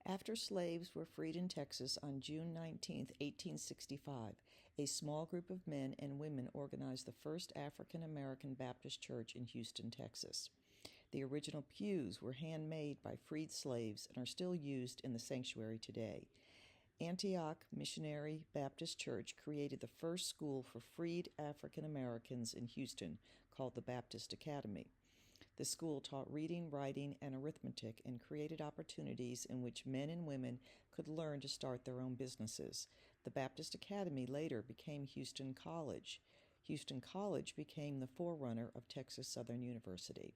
After slaves were freed in Texas on June 19, 1865, a small group of men and women organized the first African American Baptist church in Houston, Texas. The original pews were handmade by freed slaves and are still used in the sanctuary today. Antioch Missionary Baptist Church created the first school for freed African Americans in Houston, called the Baptist Academy. The school taught reading, writing, and arithmetic and created opportunities in which men and women could learn to start their own businesses. The Baptist Academy later became Houston College. Houston College became the forerunner of Texas Southern University.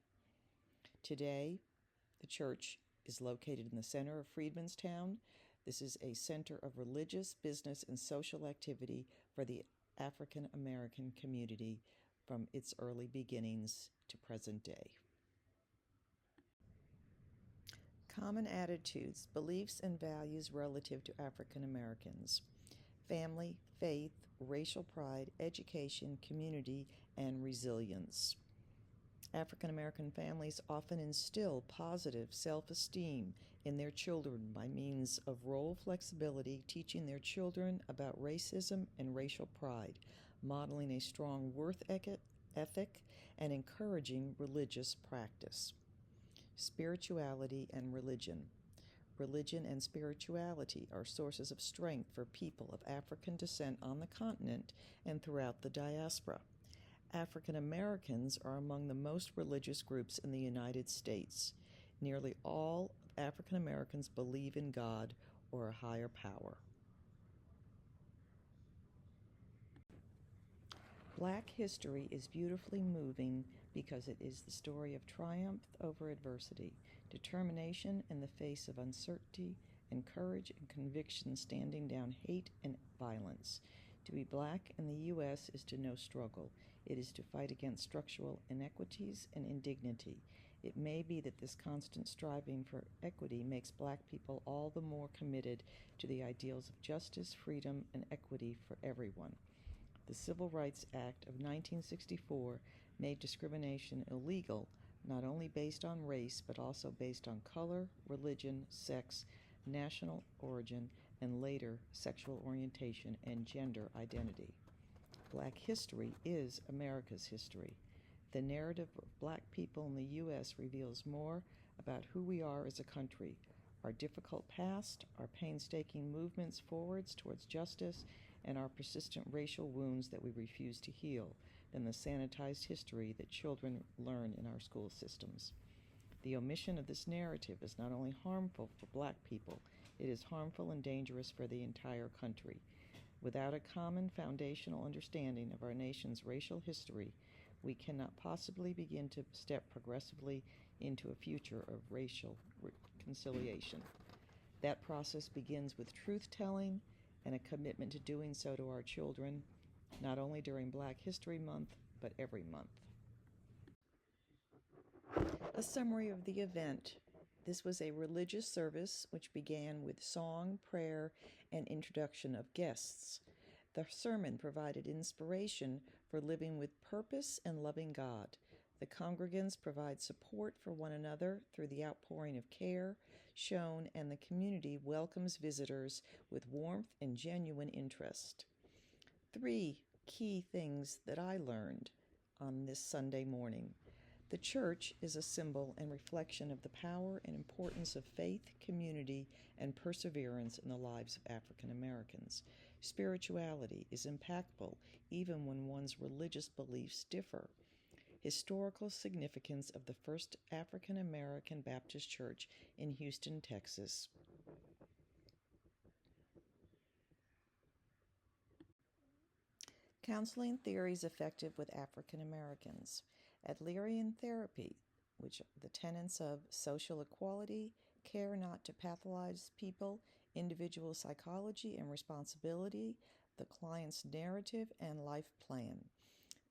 Today, the church is located in the center of Freedmanstown. This is a center of religious, business, and social activity for the African American community from its early beginnings to present day. Common attitudes, beliefs, and values relative to African Americans. Family, faith, racial pride, education, community, and resilience. African American families often instill positive self-esteem in their children by means of role flexibility, teaching their children about racism and racial pride, modeling a strong worth ethic, and encouraging religious practice. Spirituality and religion. Religion and spirituality are sources of strength for people of African descent on the continent and throughout the diaspora. African Americans are among the most religious groups in the United States. Nearly all African Americans believe in God or a higher power. Black history is beautifully moving because it is the story of triumph over adversity, determination in the face of uncertainty, and courage and conviction standing down hate and violence. To be black in the U.S. is to know struggle. It is to fight against structural inequities and indignity. It may be that this constant striving for equity makes black people all the more committed to the ideals of justice, freedom, and equity for everyone. The Civil Rights Act of 1964 made discrimination illegal, not only based on race, but also based on color, religion, sex, national origin, and later sexual orientation and gender identity. Black history is America's history. The narrative of black people in the U.S. reveals more about who we are as a country, our difficult past, our painstaking movements forwards towards justice, and our persistent racial wounds that we refuse to heal, than the sanitized history that children learn in our school systems. The omission of this narrative is not only harmful for black people, it is harmful and dangerous for the entire country. Without a common foundational understanding of our nation's racial history, we cannot possibly begin to step progressively into a future of racial reconciliation. That process begins with truth-telling and a commitment to doing so to our children, not only during Black History Month, but every month. A summary of the event. This was a religious service which began with song, prayer, and introduction of guests. The sermon provided inspiration for living with purpose and loving God. The congregants provide support for one another through the outpouring of care shown, and the community welcomes visitors with warmth and genuine interest. 3 key things that I learned on this Sunday morning. The church is a symbol and reflection of the power and importance of faith, community, and perseverance in the lives of African Americans. Spirituality is impactful even when one's religious beliefs differ. Historical significance of the first African American Baptist Church in Houston, Texas. Counseling theories effective with African Americans. Adlerian therapy, which the tenets of social equality, care not to pathologize people, individual psychology and responsibility, the client's narrative and life plan.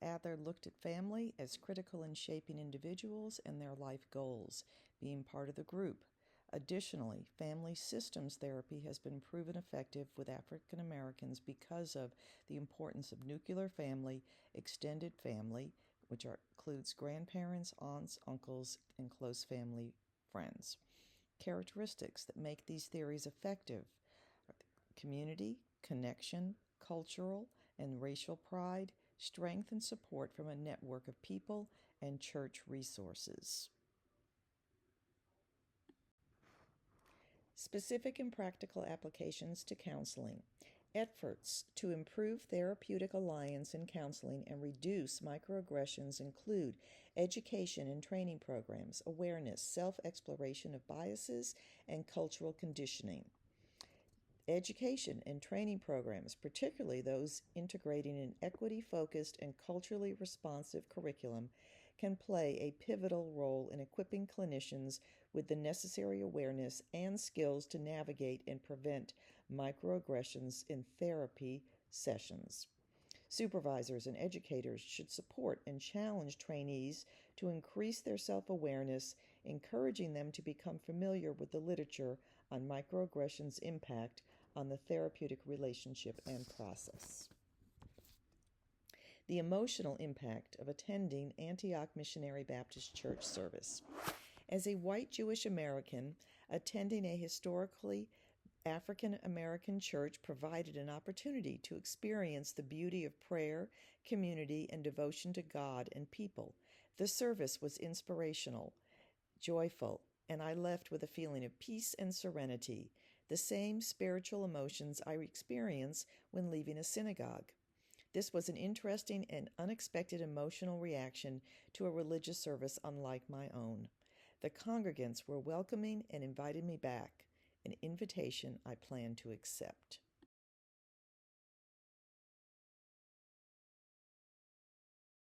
Adler looked at family as critical in shaping individuals and their life goals, being part of the group. Additionally, family systems therapy has been proven effective with African Americans because of the importance of nuclear family, extended family, which includes grandparents, aunts, uncles, and close family friends. characteristics that make these theories effective: community, connection, cultural and racial pride, strength and support from a network of people, and church resources. Specific and practical applications to counseling. Efforts to improve therapeutic alliance in counseling and reduce microaggressions include education and training programs, awareness, self-exploration of biases, and cultural conditioning. Education and training programs, particularly those integrating an equity-focused and culturally responsive curriculum, can play a pivotal role in equipping clinicians with the necessary awareness and skills to navigate and prevent microaggressions in therapy sessions. Supervisors and educators should support and challenge trainees to increase their self-awareness, encouraging them to become familiar with the literature on microaggressions' impact on the therapeutic relationship and process. The emotional impact of attending Antioch Missionary Baptist Church service. As a white Jewish American, attending a historically African American church provided an opportunity to experience the beauty of prayer, community, and devotion to God and people. The service was inspirational, joyful, and I left with a feeling of peace and serenity, the same spiritual emotions I experience when leaving a synagogue. This was an interesting and unexpected emotional reaction to a religious service unlike my own. The congregants were welcoming and invited me back, an invitation I plan to accept.